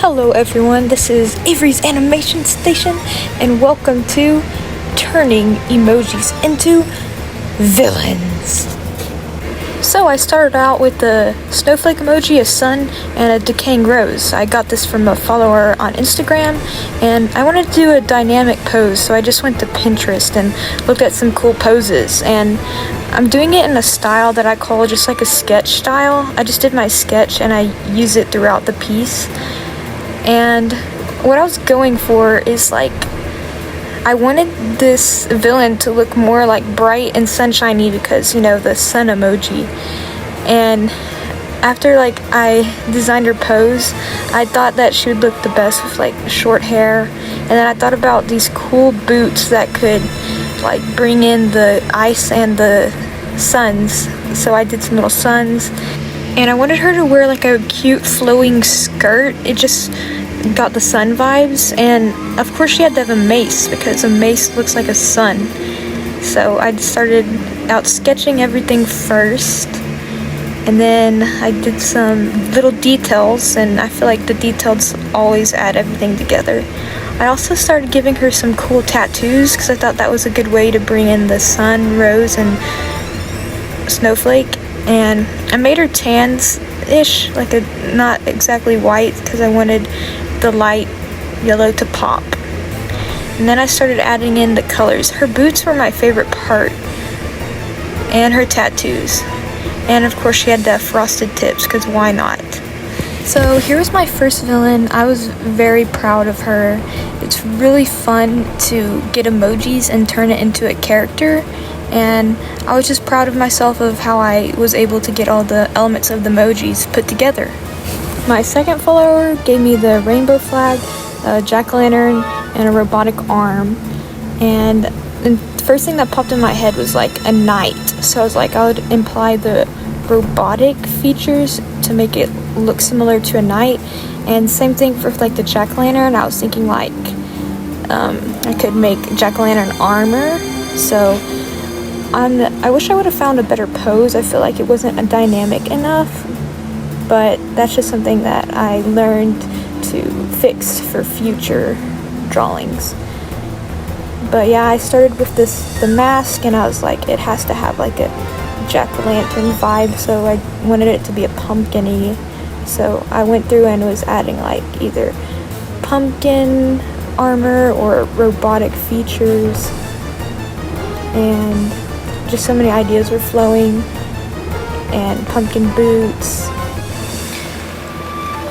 Hello everyone, this is Avery's Animation Station, and welcome to Turning Emojis into Villains. So I started out with the snowflake emoji, a sun, and a decaying rose. I got this from a follower on Instagram, and I wanted to do a dynamic pose, so I just went to Pinterest and looked at some cool poses, and I'm doing it in a style that I call just like a sketch style. I just did my sketch and I use it throughout the piece. And what I was going for is like, I wanted this villain to look more like bright and sunshiny because, you know, the sun emoji. And after like I designed her pose, I thought that she would look the best with like short hair. And then I thought about these cool boots that could like bring in the ice and the suns. So I did some little suns. And I wanted her to wear like a cute flowing skirt. It just got the sun vibes, and of course she had to have a mace because a mace looks like a sun. So I started out sketching everything first, and then I did some little details, and I feel like the details always add everything together. I also started giving her some cool tattoos because I thought that was a good way to bring in the sun, rose, and snowflake. And I made her tans-ish, like a not exactly white because I wanted the light yellow to pop. And then I started adding in the colors. Her boots were my favorite part, and her tattoos. And of course she had to have frosted tips because why not? So here's my first villain. I was very proud of her. It's really fun to get emojis and turn it into a character. And I was just proud of myself of how I was able to get all the elements of the emojis put together. My second follower gave me the rainbow flag, a jack-o'-lantern, and a robotic arm. And the first thing that popped in my head was like a knight. So I was like, I would imply the robotic features to make it look similar to a knight. And same thing for like the jack-o'-lantern. I was thinking like I could make jack-o'-lantern armor. So I wish I would have found a better pose. I feel like it wasn't dynamic enough, but that's just something that I learned to fix for future drawings. But yeah, I started with the mask, and I was like, it has to have like a jack-o'-lantern vibe, so I wanted it to be a pumpkin-y. So I went through and was adding like either pumpkin armor or robotic features, and just so many ideas were flowing, and pumpkin boots.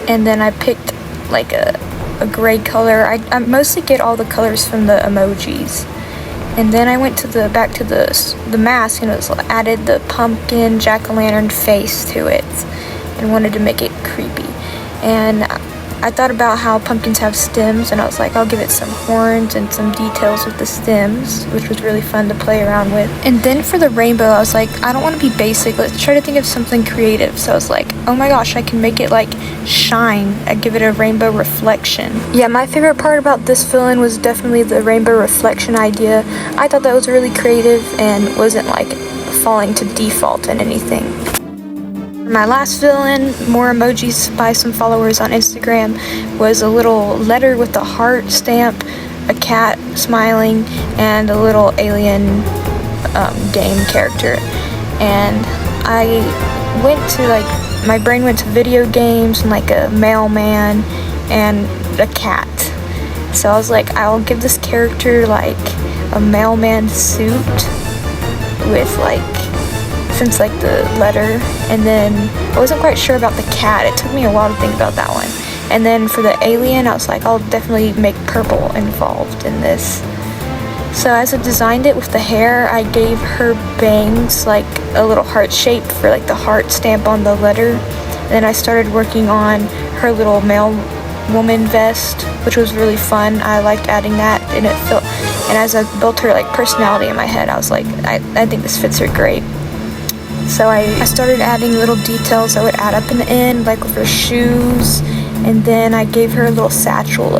And then I picked like a gray color. I mostly get all the colors from the emojis. And then I went to back to the mask, and it was added the pumpkin jack-o'-lantern face to it and wanted to make it creepy. And I thought about how pumpkins have stems, and I was like, I'll give it some horns and some details with the stems, which was really fun to play around with. And then for the rainbow, I was like, I don't want to be basic. Let's try to think of something creative. So I was like, oh my gosh, I can make it like shine. I give it a rainbow reflection. Yeah, my favorite part about this villain was definitely the rainbow reflection idea. I thought that was really creative and wasn't like falling to default in anything. My last villain, more emojis by some followers on Instagram, was a little letter with a heart stamp, a cat smiling, and a little alien game character. And I went to like, my brain went to video games and like a mailman and a cat. So I was like, I'll give this character like a mailman suit with like, since like the letter. And then I wasn't quite sure about the cat. It took me a while to think about that one. And then for the alien, I was like, I'll definitely make purple involved in this. So as I designed it with the hair, I gave her bangs like a little heart shape for like the heart stamp on the letter. And then I started working on her little mail woman vest, which was really fun. I liked adding that, and it felt, and as I built her like personality in my head, I was like, I think this fits her great. So I started adding little details that would add up in the end, like with her shoes, and then I gave her a little satchel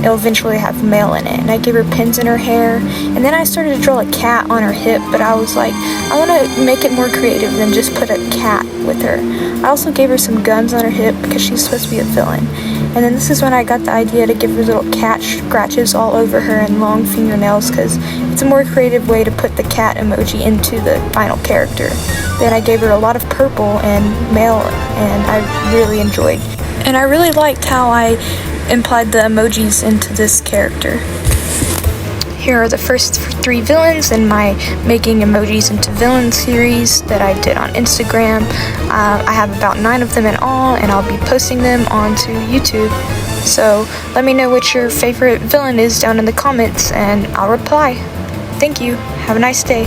it'll eventually have male in it. And I gave her pins in her hair, and then I started to draw a cat on her hip, but I was like, I want to make it more creative than just put a cat with her. I also gave her some guns on her hip because she's supposed to be a villain. And then this is when I got the idea to give her little cat scratches all over her and long fingernails, because it's a more creative way to put the cat emoji into the final character. Then I gave her a lot of purple and male, and I really enjoyed. And I really liked how I implied the emojis into this character. Here are the first 3 villains in my Making Emojis into Villains series that I did on Instagram. I have about 9 of them in all, and I'll be posting them onto YouTube. So let me know what your favorite villain is down in the comments, and I'll reply. Thank you. Have a nice day.